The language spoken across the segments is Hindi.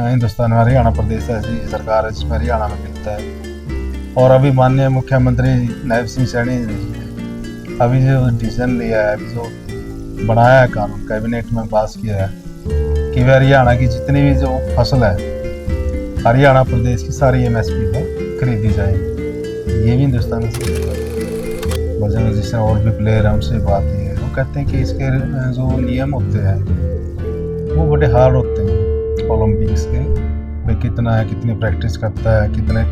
हिंदुस्तान में हरियाणा प्रदेश ऐसी सरकार है जिसमें हरियाणा में मिलता है। और अभी माननीय मुख्यमंत्री नायब सिंह सैनी ने अभी जो डिसीजन लिया है, अभी जो बनाया है कानून, कैबिनेट में पास किया है कि वह हरियाणा की जितनी भी जो फसल है हरियाणा प्रदेश की सारी MSP पर खरीदी जाएगी। ये भी हिंदुस्तान से वजह जिससे और भी प्लेयर हैं उनसे बात ही है, वो कहते हैं कि इसके जो नियम होते हैं वो बड़े हार्ड होते हैं ओलंपिक्स के। भाई कितना है, कितनी प्रैक्टिस करता है, कितने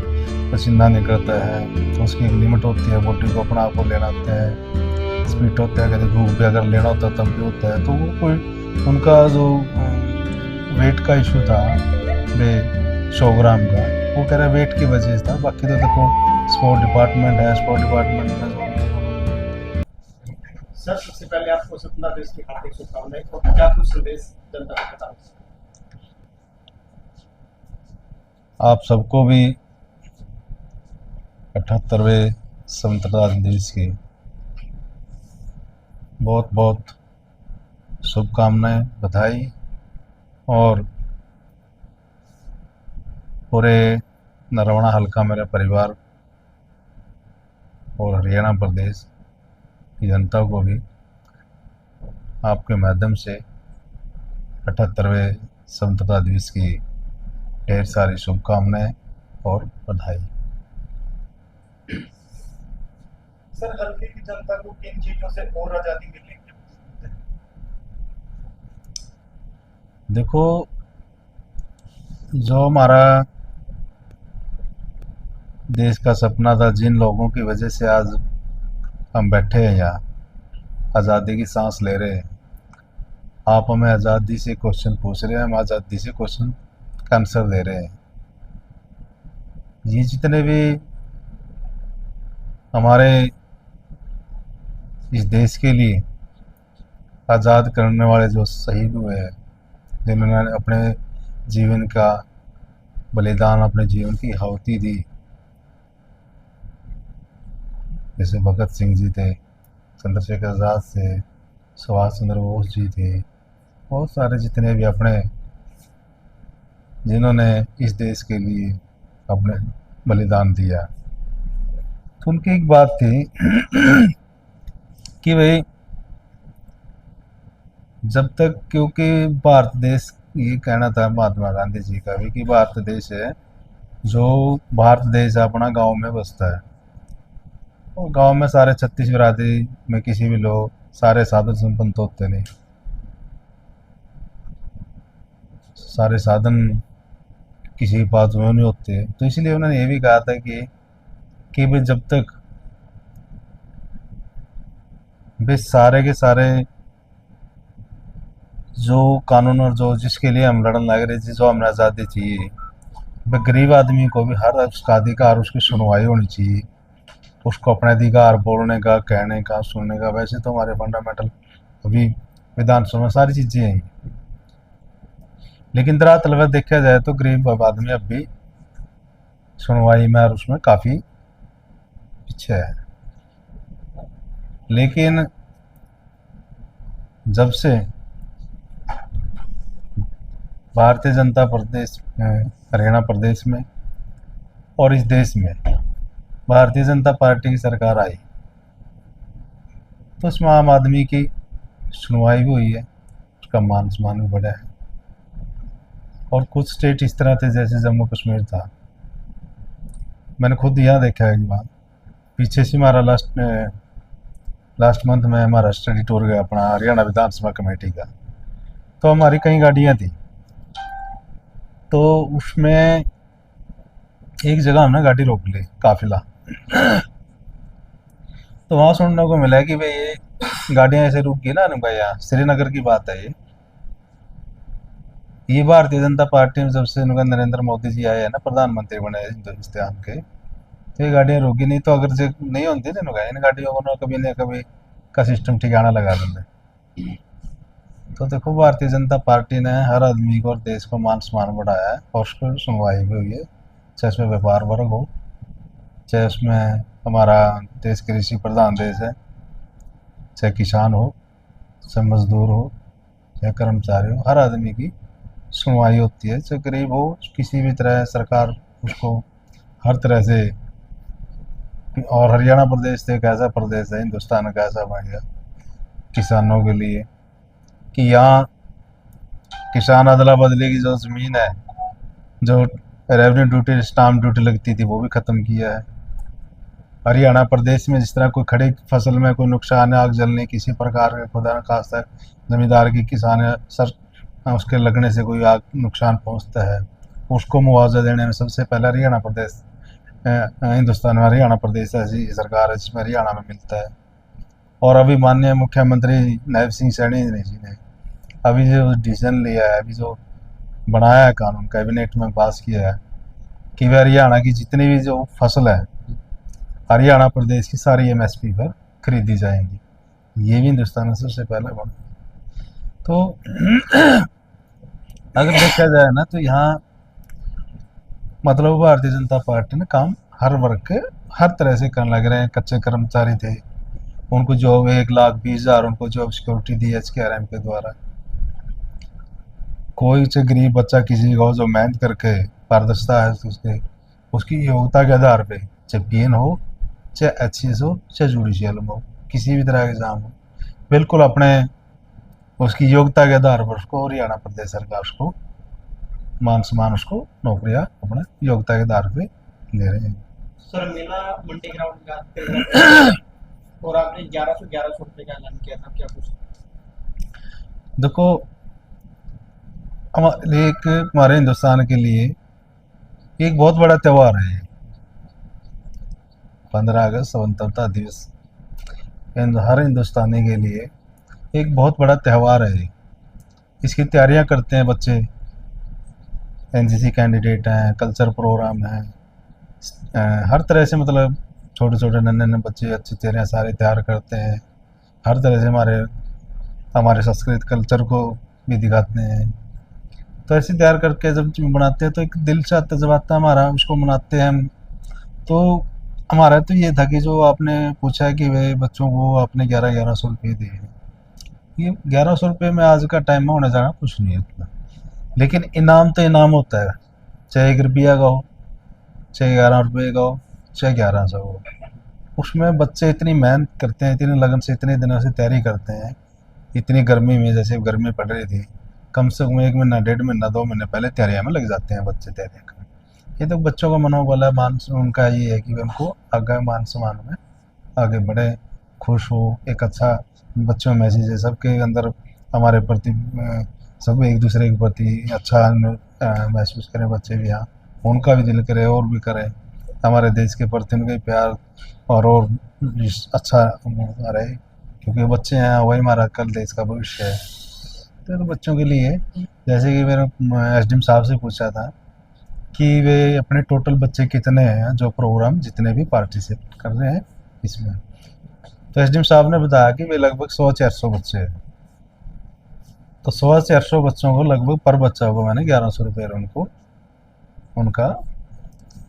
पसीना निकलता है, तो उसकी एक लिमिट होती है। बॉडी को अपना आपको लेना होता है, स्पीड होता है, कभी भूख भी अगर लेना होता है तब भी होता है। तो वो कोई उनका जो वेट का इशू था 100 ग्राम का, वो कह रहा है वेट की वजह से था। बाकी तो देखो स्पोर्ट डिपार्टमेंट है, स्पोर्ट डिपार्टमेंट में सर सबसे पहले आपको स्वतंत्रता दिवस की हार्दिक शुभकामनाएं और क्या कुछ संदेश जनता को बता सकते हैं? आप सबको भी 78वें स्वतंत्रता दिवस की बहुत बहुत शुभकामनाएं, बधाई। और पूरे नरवणा हल्का मेरा परिवार और हरियाणा प्रदेश की जनता को भी आपके माध्यम से 78वें स्वतंत्रता दिवस की ढेर सारी शुभकामनाएं और बधाई। सर हल्के की जनता को किन चीजों से और आजादी मिलेगी? देखो, जो हमारा देश का सपना था, जिन लोगों की वजह से आज हम बैठे हैं यहाँ, आज़ादी की सांस ले रहे हैं, आप हमें आज़ादी से क्वेश्चन पूछ रहे हैं, हम आज़ादी से क्वेश्चन का आंसर दे रहे हैं। ये जितने भी हमारे इस देश के लिए आज़ाद करने वाले जो शहीद हुए हैं, जिन्होंने अपने जीवन का बलिदान, अपने जीवन की आहुति दी, जैसे भगत सिंह जी थे, चंद्रशेखर आज़ाद थे, सुभाष चंद्र बोस जी थे, बहुत सारे जितने भी अपने जिन्होंने इस देश के लिए अपने बलिदान दिया, तो उनकी एक बात थी कि भाई जब तक, क्योंकि भारत देश, ये कहना था महात्मा गांधी जी का भी कि भारत देश है, जो भारत देश अपना गांव में बसता है, और गांव में सारे 36 बिरादरी में किसी भी लोग सारे साधन संपन्न तो होते नहीं, सारे साधन किसी के पास में नहीं होते। तो इसलिए उन्होंने ये भी कहा था कि भाई जब तक वे सारे के सारे जो कानून और जो जिसके लिए हम लड़न लग रहे थे, जो हमें आज़ादी चाहिए, वे गरीब आदमी को भी हर उसका अधिकार, उसकी सुनवाई होनी चाहिए, उसको अपने अधिकार बोलने का, कहने का, सुनने का। वैसे तो हमारे फंडामेंटल अभी विधानसभा में सारी चीज़ें हैं, लेकिन दरअसल वह देखा जाए तो गरीब आदमी अब भी सुनवाई में और उसमें काफ़ी पीछे है। लेकिन जब से भारतीय जनता प्रदेश में, हरियाणा प्रदेश में और इस देश में भारतीय जनता पार्टी की सरकार आई, तो उसमें आम आदमी की सुनवाई भी हुई है, उसका मान सम्मान भी बढ़ा है। और कुछ स्टेट इस तरह थे, जैसे जम्मू कश्मीर था, मैंने खुद यहाँ देखा है कि बात पीछे से हमारा लास्ट मंथ में हमारा स्टडी टूर गया अपना हरियाणा विधानसभा कमेटी का, तो हमारी कई गाड़ियाँ थी, तो उसमें एक जगह हमने गाड़ी रोक ली, काफिला। तो वहाँ सुनने को मिला कि भाई ये गाड़ियाँ ऐसे रुक गई ना भाई, यहाँ श्रीनगर की बात है ये भारतीय जनता पार्टी में जब से उनका नरेंद्र मोदी जी आए हैं ना, प्रधानमंत्री बने हिंदुस्तान के, तो ये गाड़ियाँ रुकी नहीं। तो अगर जो नहीं होती ना इन गाड़ियों को कभी न कभी का सिस्टम ठिकाना लगा देंगे। तो देखो, भारतीय जनता पार्टी ने हर आदमी को और देश को मान सम्मान बढ़ाया है, और उसको सुनवाई भी हुई है, चाहे उसमें व्यापार वर्ग हो, चाहे उसमें हमारा देश कृषि प्रधान देश है, चाहे किसान हो, चाहे मजदूर हो, चाहे कर्मचारी हो, हर आदमी की सुनवाई होती है, जो गरीब हो किसी भी तरह सरकार उसको हर तरह से। और हरियाणा प्रदेश तो एक ऐसा प्रदेश है हिंदुस्तान का ऐसा बन गया किसानों के लिए कि यहाँ किसान अदला बदली की जो ज़मीन है, जो रेवेन्यू ड्यूटी स्टाम्प ड्यूटी लगती थी वो भी ख़त्म किया है। हरियाणा प्रदेश में जिस तरह कोई खड़ी फसल में कोई नुकसान है, आग जलने किसी प्रकार के खुदा न खास्ता जमींदार की किसान सर उसके लगने से कोई आग नुकसान पहुंचता है, उसको मुआवजा देने में सबसे पहले हरियाणा प्रदेश हिंदुस्तान में हरियाणा प्रदेश ऐसी सरकार है जिसमें हरियाणा में मिलता है। और अभी माननीय मुख्यमंत्री नायब सिंह सैनी जी ने अभी जो डिसीजन लिया है, अभी जो बनाया है कानून, कैबिनेट में पास किया है कि वह हरियाणा की जितनी भी जो फसल है हरियाणा प्रदेश की सारी एमएसपी पर खरीदी जाएंगी। ये भी हिंदुस्तान में सबसे पहले बना। तो अगर देखा जाए ना तो यहाँ मतलब भारतीय जनता पार्टी ने काम हर वर्ग के हर तरह से करने लग रहे हैं। कच्चे कर्मचारी थे, उनको जॉब 1,20,000 उनको जॉब सिक्योरिटी दी HKRM के द्वारा। कोई से गरीब बच्चा किसी को जो मेहनत करके पारदर्शिता है उसकी योग्यता के आधार पे, चाहे PN हो, चाहे HCS हो, चाहे जुडिशियल हो, किसी भी तरह के एग्जाम हो, बिल्कुल अपने उसकी योग्यता के आधार पर उसको हरियाणा प्रदेश सरकार उसको मान सम्मान उसको नौकरियां अपने योग्यता के आधार पे ले रहे हैं। सर मेला मंडी ग्राउंड का और आपने 1100 रुपए का ऐलान किया था, क्या कुछ? देखो हमारे हिंदुस्तान के लिए एक बहुत बड़ा त्यौहार है 15 अगस्त स्वतंत्रता दिवस। हर हिंदुस्तानी के लिए एक बहुत बड़ा त्यौहार है। इसकी तैयारियां करते हैं बच्चे, NCC कैंडिडेट हैं, कल्चर प्रोग्राम है, हर तरह से मतलब छोटे छोटे नन्हे बच्चे अच्छी तैयारियाँ सारे तैयार करते हैं। हर तरह से हमारे संस्कृत कल्चर को भी दिखाते हैं। तो ऐसे तैयार करके जब बनाते हैं तो एक दिल से आता जब आता हमारा उसको मनाते हैं हम। तो हमारा तो ये था कि जो आपने पूछा है कि वे बच्चों को आपने 1100 रुपये दिए, ये 1100 रुपये में आज का टाइम में होने जाना कुछ नहीं है उतना, लेकिन इनाम तो इनाम होता है, चाहे 1 रुपया का हो, चाहे 11 रुपये का हो, चाहे 1100 हो। उसमें बच्चे इतनी मेहनत करते हैं, इतनी लगन से इतने दिनों से तैयारी करते हैं। इतनी गर्मी में, जैसे गर्मी पड़ रही थी, कम से कम 1 महीना 1.5 महीना 2 महीने पहले तैयारियाँ में लग जाते हैं बच्चे तैयारियाँ करने। ये तो बच्चों का मनोबल है, उनका ये है कि उनको आगे मान सम्मान में आगे बढ़े, खुश हो, एक अच्छा बच्चों में मैसेज है सबके अंदर हमारे प्रति, सब एक दूसरे के प्रति अच्छा महसूस करें बच्चे भी, यहाँ उनका भी दिल करे और भी करें हमारे देश के प्रति उनका प्यार और अच्छा रहे, क्योंकि बच्चे हैं वही हमारा कल देश का भविष्य है। तो बच्चों के लिए जैसे कि मैंने SDM साहब से पूछा था कि वे अपने टोटल बच्चे कितने हैं जो प्रोग्राम जितने भी पार्टिसिपेट कर रहे हैं इसमें, तो SDM साहब ने बताया कि वे लगभग 100-400 बच्चे हैं। तो 100-400 बच्चों को लगभग पर बच्चा को मैंने 1100 रुपये उनको उनका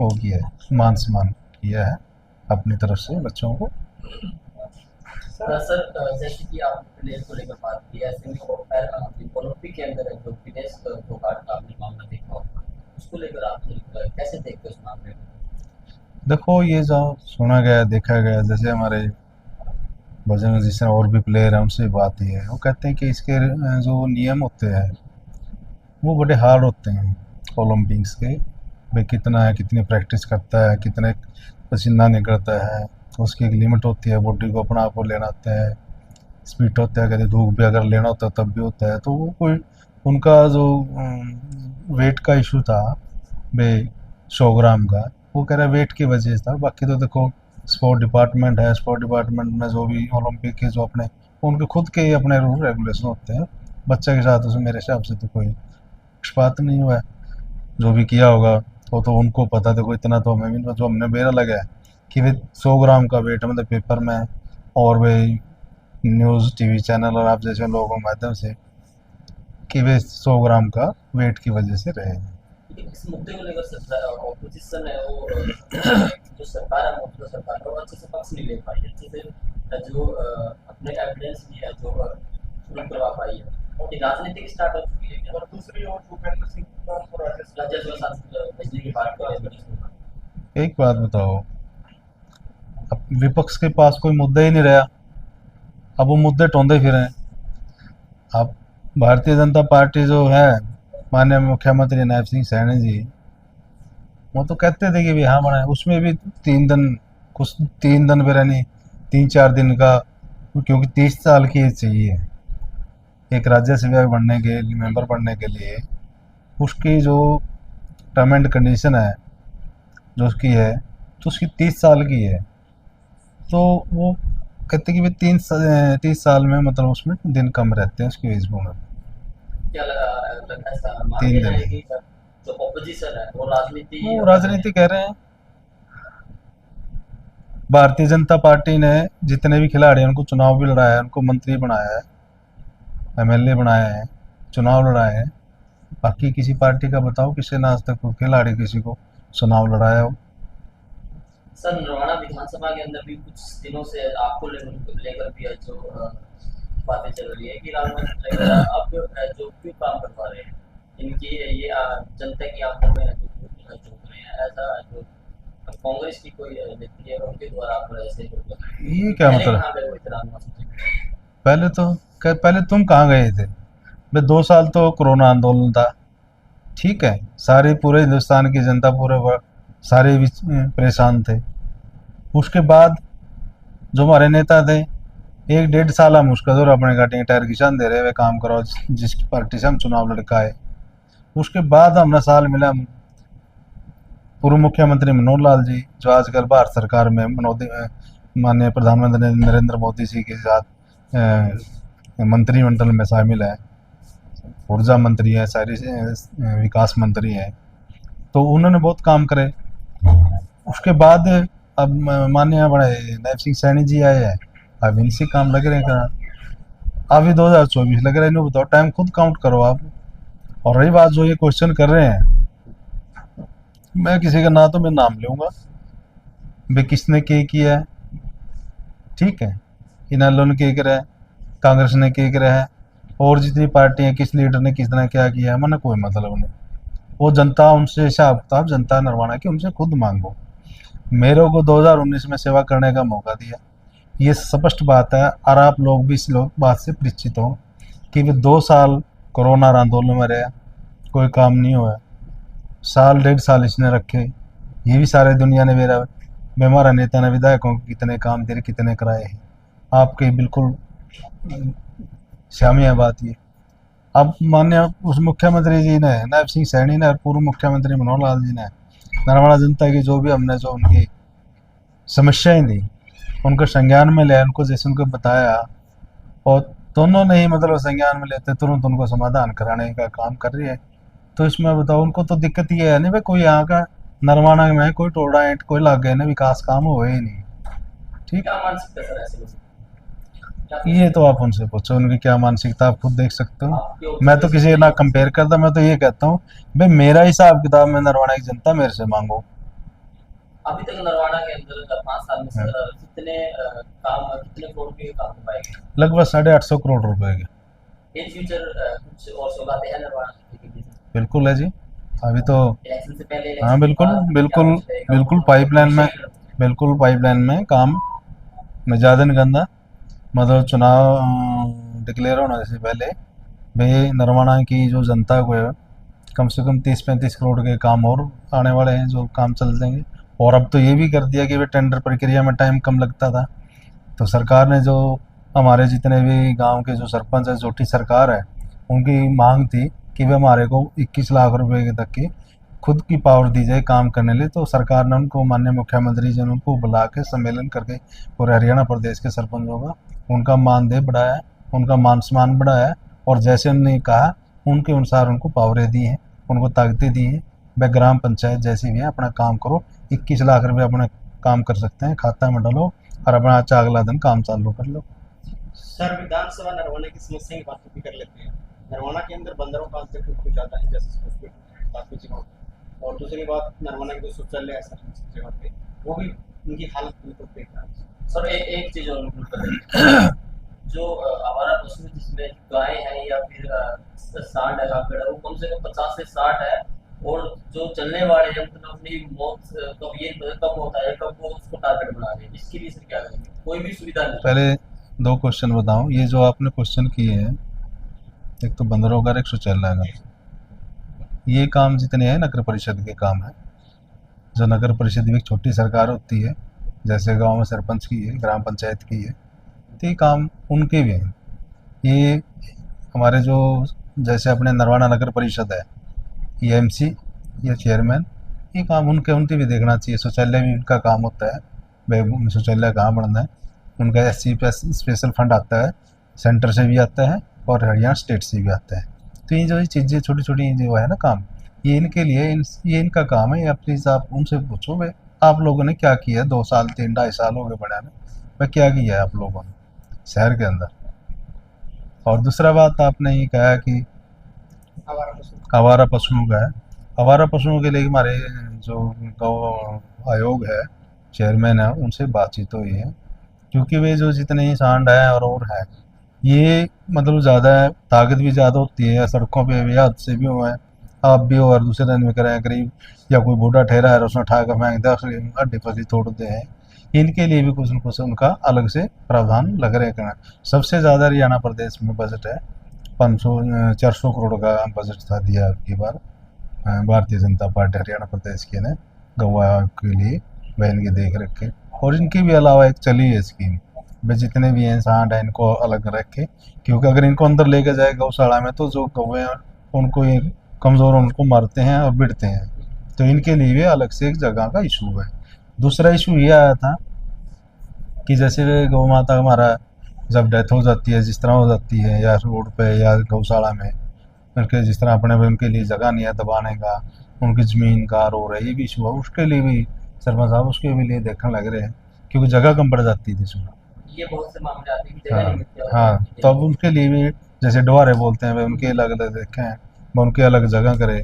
वो किया है, मान सम्मान किया है अपनी तरफ से बच्चों को। सर जैसे कि आप प्लेयर को लेकर बात की, ऐसे में ओलंपिक के अंदर जो विदेश घोटाला का आपने मामला देखा होगा, उसको लेकर आप कैसे देखते हो उस मामले में? देखो ये जो सुना गया देखा गया, जैसे हमारे बजरंग जी से और भी प्लेयर हैं उनसे बात ही है, वो कहते हैं कि इसके जो नियम होते हैं वो बड़े हार्ड होते हैं ओलंपिक्स के। भाई कितना है, कितनी प्रैक्टिस करता है, कितने पसीना निकलता है, उसकी एक लिमिट होती है, बॉडी को अपना आप लेना होता है, स्पीड होता है, कभी धूप भी अगर लेना होता है तब भी होता है। तो वो कोई उनका जो वेट का इशू था भाई 100 ग्राम का, वो कह रहा है वेट की वजह से था। बाकी तो देखो स्पोर्ट डिपार्टमेंट है, स्पोर्ट डिपार्टमेंट में जो भी ओलंपिक के जो अपने उनके खुद के ही अपने रूल रेगुलेशन होते हैं। बच्चे के साथ उसमें मेरे हिसाब से तो कोई पक्षपात नहीं हुआ है, जो भी किया होगा वो तो उनको पता। देखो इतना तो हमें भी, जो हमने मेरा लगा है कि वे 100 ग्राम का वेट मतलब पेपर में और वे न्यूज़ TV चैनल और आप जैसे लोगों के माध्यम से कि वे 100 ग्राम का वेट की वजह से रहे हैं। इस मुद्दे को लेकर ऑपोजिशन है वो जो सरकार है, मौजूदा सरकार है, वो अच्छे से पक्ष नहीं ले पाई, अच्छे से जो अपने एविडेंस भी है जो शुरू करवा पाई है। ये राजनीति स्टार्ट हो चुकी है क्या? और दूसरी ओर भूपेंद्र सिंह को हमको राज्यसभा सांसद भेजने की बात कर रहे हैं। एक बात बताओ, अब विपक्ष के पास कोई मुद्दा ही नहीं रहा, अब वो मुद्दे टोंदे फिर हैं। अब भारतीय जनता पार्टी जो है, माननीय मुख्यमंत्री नायब सिंह सैनी जी, वो तो कहते थे कि भी हाँ बनाए, उसमें भी 3 दिन भी नहीं, 3-4 दिन का, क्योंकि 30 साल की एज चाहिए एक राज्यसभा बनने के मेंबर बनने के लिए। उसकी जो टर्म एंड कंडीशन है जो उसकी है, तो उसकी 30 साल की है। तो वो कहते कि भाई 30 साल में मतलब उसमें दिन कम रहते हैं उसकी एज में। क्या लगता है ऐसा मान 3 लिया दिन जाए कि जो ऑपोजिशन है वो राजनीति वो राजनीति कह रहे हैं। भारतीय जनता पार्टी ने जितने भी खिलाड़ी हैं उनको चुनाव भी लड़ाया है, उनको मंत्री बनाया है, एमएलए बनाया है, चुनाव लड़ाए हैं। बाकी किसी पार्टी का बताओ किसी ने आज तक कोई खिलाड़ी किसी को चुनाव लड़ाया हो? सर नरवाना विधानसभा के अंदर भी कुछ दिनों से आपको लेकर भी है जो बातें चल रही है कि अब जो क्यों काम करवा रहे हैं इनकी ये जनता की आंखों में झोंक रहे हैं, ऐसा जो कांग्रेस की कोई व्यक्ति है उनके द्वारा आप ऐसे ये क्या मतलब? पहले तुम कहाँ गए थे भाई? 2 साल तो कोरोना आंदोलन था, ठीक है, सारे पूरे हिंदुस्तान की जनता सारे परेशान थे। उसके बाद जो हमारे नेता थे 1-1.5 साल हम उसका जोर अपने काटेंगे, टायर किसान दे रहे हुए काम करो जिस पार्टी से हम चुनाव लड़काए। उसके बाद हमने साल मिला पूर्व मुख्यमंत्री मनोहर लाल जी, जो आजकल भारत सरकार में माननीय प्रधानमंत्री नरेंद्र मोदी जी के साथ मंत्रिमंडल में शामिल है, ऊर्जा मंत्री है, सारी विकास मंत्री है, तो उन्होंने बहुत काम करे। उसके बाद अब माननीय बड़े नायब सिंह सैनी जी आए हैं, अब इनसे काम लग रहे हैं। अभी 2024 लग रहा है, इन्हों बताओ, टाइम खुद काउंट करो आप। और रही बात जो ये क्वेश्चन कर रहे हैं, मैं किसी का ना तो मैं नाम लूँगा भाई किसने क्या किया है, ठीक है, इन्होंने ने क्या करा है, कांग्रेस ने क्या करा है, और जितनी पार्टी है किस लीडर ने किस तरह क्या किया है, मैंने कोई मतलब नहीं। वो जनता उनसे हिसाब किताब, जनता नरवाना की उनसे खुद मांगो। मेरे को 2019 में सेवा करने का मौका दिया, ये स्पष्ट बात है, और आप लोग भी इस बात से परिचित हो कि वे 2 साल कोरोना आंदोलन में रहे, कोई काम नहीं हुआ, 1.5 साल इसने रखे, ये भी सारे दुनिया ने मेरा हमारा नेता ने विधायकों को कितने काम दे कितने कराए हैं, आपके बिल्कुल शामिया बात ये। अब माननीय उस मुख्यमंत्री जी ने नायब सिंह सैनी ने और पूर्व मुख्यमंत्री मनोहर लाल जी ने नरवाना जनता की जो भी हमने जो उनकी समस्याएं दी उनको संज्ञान में लिया, उनको जैसे उनको बताया, और दोनों ने ही मतलब संज्ञान में लेते तुरंत उनको समाधान कराने का काम कर रही है। तो इसमें बताओ, उनको तो दिक्कत ये है नहीं भाई कोई यहाँ का नरवाना में कोई टोड़ा एंट कोई लाग गए ना, विकास काम हुए ही नहीं, ठीक। क्या मानसिकता सर ऐसे ये तो आप उनसे पूछो, उनकी क्या मानसिकता आप खुद देख सकते हो। आपके मैं तो किसी ना कंपेयर करता, मैं तो ये कहता हूँ भाई मेरा हिसाब किताब में नरवाना की जनता मेरे से मांगो। अभी तक नरवाना के अंदर 5 साल में कितने करोड़ के काम पाए गए? लगभग 850 करोड़ रुपए के। इन फ्यूचर कुछ और सौगातें हैं नरवाना के लिए? बिल्कुल है जी, अभी तो इलेक्शन से पहले हाँ बिल्कुल पाइपलाइन में काम में ज़्यादा नहीं करना, मतलब चुनाव डिक्लेयर होने से पहले भाई नरवाना की जो जनता को है कम से कम 30-35 करोड़ के काम और आने वाले हैं जो काम चल देंगे। और अब तो ये भी कर दिया कि भाई टेंडर प्रक्रिया में टाइम कम लगता था, तो सरकार ने जो हमारे जितने भी गांव के जो सरपंच है, जोटी सरकार है, उनकी मांग थी कि वे हमारे को 21 लाख रुपए तक की खुद की पावर दी जाए काम करने लिए। तो सरकार ने उनको, माननीय मुख्यमंत्री जी ने उनको बुला के सम्मेलन करके पूरे हरियाणा प्रदेश के सरपंचों का उनका मानदेय बढ़ाया, उनका मान सम्मान बढ़ाया, और जैसे उन्होंने कहा उनके अनुसार उनको पावरें दी हैं, उनको ताकतें दी हैं। वह ग्राम पंचायत जैसी भी है अपना काम करो, 21 लाख रुपये अपना काम कर सकते हैं, खाता में डालो और अपना अच्छा अगला दिन काम चालू कर लो। सर विधानसभा नरवाना की समस्या की बात भी कर लेते हैं। नरवाना के अंदर बंदरों का अंतर कुछ ज़्यादा है जैसे काफ़ी जगह, और दूसरी बात नरवाना की जो शौचालय है सर जगह पे वो भी उनकी हालत बिल्कुल बेकार है। सर एक चीज़ और जो आवारा पशु जिसमें गाय है या फिर सांड है, काकड़ है, वो कम से कम 50 से 60 है। और जो चलने वाले हैं मतलब अपनी मौत कब ये कब होता है, कब वो उसको टारगेट बना रहे हैं, इसके लिए सर क्या करेंगे? कोई भी सुविधा नहीं। पहले दो क्वेश्चन बताऊं। ये जो आपने क्वेश्चन किए हैं, एक तो बंदरों का, एक शौचालय का, ये काम जितने हैं नगर परिषद के काम है। जो नगर परिषद भी एक छोटी सरकार होती है, जैसे गांव में सरपंच की है, ग्राम पंचायत की है, तो ये काम उनके भी हैं। ये हमारे जो जैसे अपने नरवाना नगर परिषद है, ये एमसी या चेयरमैन, ये काम उनके भी देखना चाहिए। शौचालय भी उनका काम होता है, भाई शौचालय कहाँ बनना है। उनका एससी पे स्पेशल फंड आता है, सेंटर से भी आता है और हरियाणा स्टेट से भी आता है। तो ये जो चीज़ें छोटी छोटी जो है ना काम, ये इनके लिए ये इनका काम है। या प्लीज़ आप उनसे पूछो, भाई आप लोगों ने क्या किया, 2 साल 3 2.5 साल हो गए बनाने, भाई क्या किया है आप लोगों ने शहर के अंदर। और दूसरा बात आपने ये कहा कि आवारा पशु आवारा पशुओं का है। आवारा पशुओं के लिए हमारे जो गौ आयोग है, चेयरमैन है, उनसे बातचीत हुई है। क्योंकि वे जो जितने ही सांड है और है, ये मतलब ज़्यादा है, ताकत भी ज़्यादा होती है। सड़कों पे भी हादसे भी हुए हैं, आप भी हो और दूसरे दिन में करें करीब, या कोई बूढ़ा ठहरा है और उसने उठा कर फेंक दिया, हड्डी पसली तोड़ते हैं। इनके लिए भी कुछ न कुछ उनका अलग से प्रावधान लग रहे करना। सबसे ज़्यादा हरियाणा प्रदेश में बजट है, 400 करोड़ का बजट था दिया आपकी बार भारतीय जनता पार्टी हरियाणा प्रदेश के ने गौवा के लिए, बहन की देख रेख के। और इनके भी अलावा एक चली है स्कीम, भाई जितने भी हैं सांड हैं इनको अलग रखे। क्योंकि अगर इनको अंदर लेके जाए गौशाला में, तो जो गौवे हैं उनको ये कमज़ोर उनको मारते हैं और बिड़ते हैं। तो इनके लिए भी अलग से एक जगह का इशू है। दूसरा इशू ये आया था कि जैसे गौ माता हमारा जब डेथ हो जाती है, जिस तरह हो जाती है, या रोड पे या गौशाला में, उनके जिस तरह अपने भी उनके लिए जगह नहीं है दबाने का, उनकी ज़मीन का रो रहा है, ये भी इशू है। उसके लिए भी सरपंच साहब उसके भी लिए देखने लग रहे हैं, क्योंकि जगह कम पड़ जाती थी इसमें। ये बहुत से मामले आते हैं कि जगह नहीं मिलती है। हाँ, तो अब उनके लिए भी जैसे डोहारे बोलते हैं, भाई उनके अलग अलग देखें, वो उनके अलग जगह करे।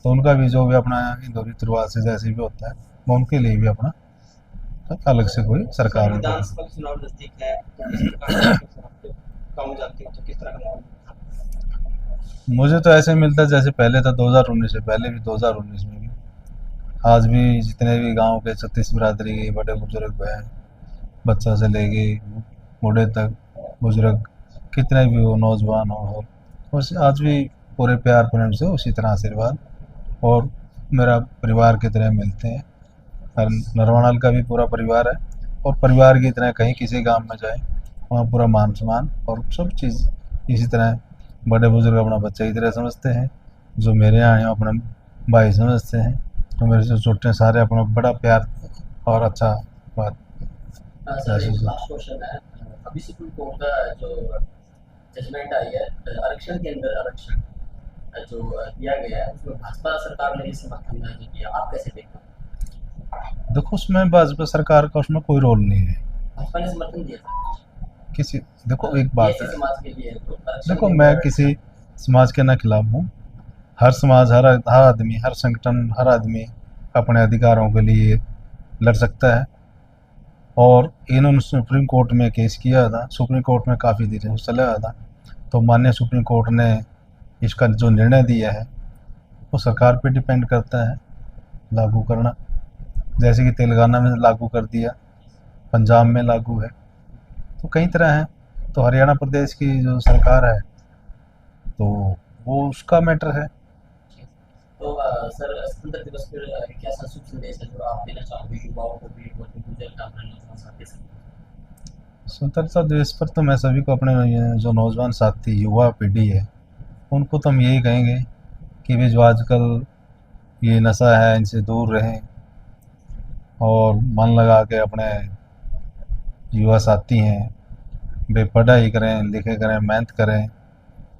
तो उनका भी जो भी अपना हिंदू रीति रिवाज से जैसे भी होता है, वो उनके लिए भी अपना अलग से कोई सरकार उनको। विधानसभा के चुनाव नजदीक है, तो किस प्रकार से आपके गाँव जाती हो, तो किस तरह का माहौल? मुझे तो ऐसे मिलता है जैसे पहले था, 2019 से पहले भी, 2019 में भी, आज भी जितने भी गांव के 36 बिरादरी के बड़े बुजुर्ग हैं, बच्चा से लेके बूढ़े तक, बुजुर्ग कितने भी हो, नौजवान हो, उस आज भी पूरे प्यार प्रेम से उसी तरह आशीर्वाद और मेरा परिवार की तरह मिलते हैं। और नरवानाल का भी पूरा परिवार है, और परिवार की तरह कहीं किसी गांव में जाए, वहाँ पूरा मान सम्मान और सब चीज़ इसी तरह। बड़े बुजुर्ग अपना बच्चे की तरह समझते हैं, जो मेरे यहाँ हैं अपना भाई समझते हैं, तो मेरे से छोटे सारे अपना बड़ा प्यार और अच्छा बात। सर एक लास्ट क्वेश्चन है। अभी सुप्रीम कोर्ट का जो जजमेंट आई है आरक्षण के अंदर, आरक्षण जो दिया गया है, उसमें भाजपा सरकार ने भी समर्थन नहीं किया, आप कैसे देखते हैं? देखो, उसमें भाजपा सरकार का उसमें कोई रोल नहीं है। भाजपा ने समर्थन दिया था किसी, देखो एक बात ऐसे है, समाज के लिए, तो आरक्षण देखो के मैं अंदर- किसी समाज के ना खिलाफ हूँ। हर समाज, हर आदमी, हर संगठन, हर आदमी अपने अधिकारों के लिए लड़ सकता है। और इन्होंने सुप्रीम कोर्ट में केस किया था, सुप्रीम कोर्ट में काफ़ी देर से चला था, तो माननीय सुप्रीम कोर्ट ने इसका जो निर्णय दिया है वो सरकार पे डिपेंड करता है लागू करना। जैसे कि तेलंगाना में लागू कर दिया, पंजाब में लागू है, तो कई तरह है। तो हरियाणा प्रदेश की जो सरकार है, तो वो उसका मैटर है। तो सर स्वतंत्रता दिवस पर क्या सा शुभ संदेश है जो आप देना चाहोगे युवाओं को भी और गुजर का अपने साथी से? स्वतंत्रता दिवस पर तो मैं सभी को, अपने ये जो नौजवान साथी युवा पीढ़ी है, उनको तो हम यही कहेंगे कि वे जो आजकल ये नशा है इनसे दूर रहें और मन लगा के अपने युवा साथी हैं वे पढ़ाई करें, लिखे करें, मेहनत करें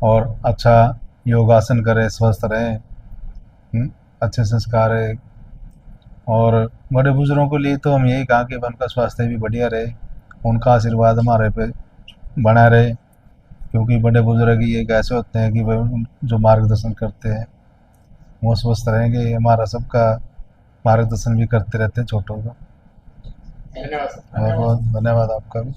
और अच्छा योगासन करें, स्वस्थ रहें, अच्छे संस्कार है। और बड़े बुजुर्गों के लिए तो हम यही कहा कि उनका स्वास्थ्य भी बढ़िया रहे, उनका आशीर्वाद हमारे पे बना रहे। क्योंकि बड़े बुजुर्ग ही एक ऐसे होते हैं कि वह जो मार्गदर्शन करते हैं वो स्वस्थ रहेंगे, हमारा सबका मार्गदर्शन भी करते रहते हैं छोटों का। धन्यवाद सर। बहुत बहुत धन्यवाद आपका भी।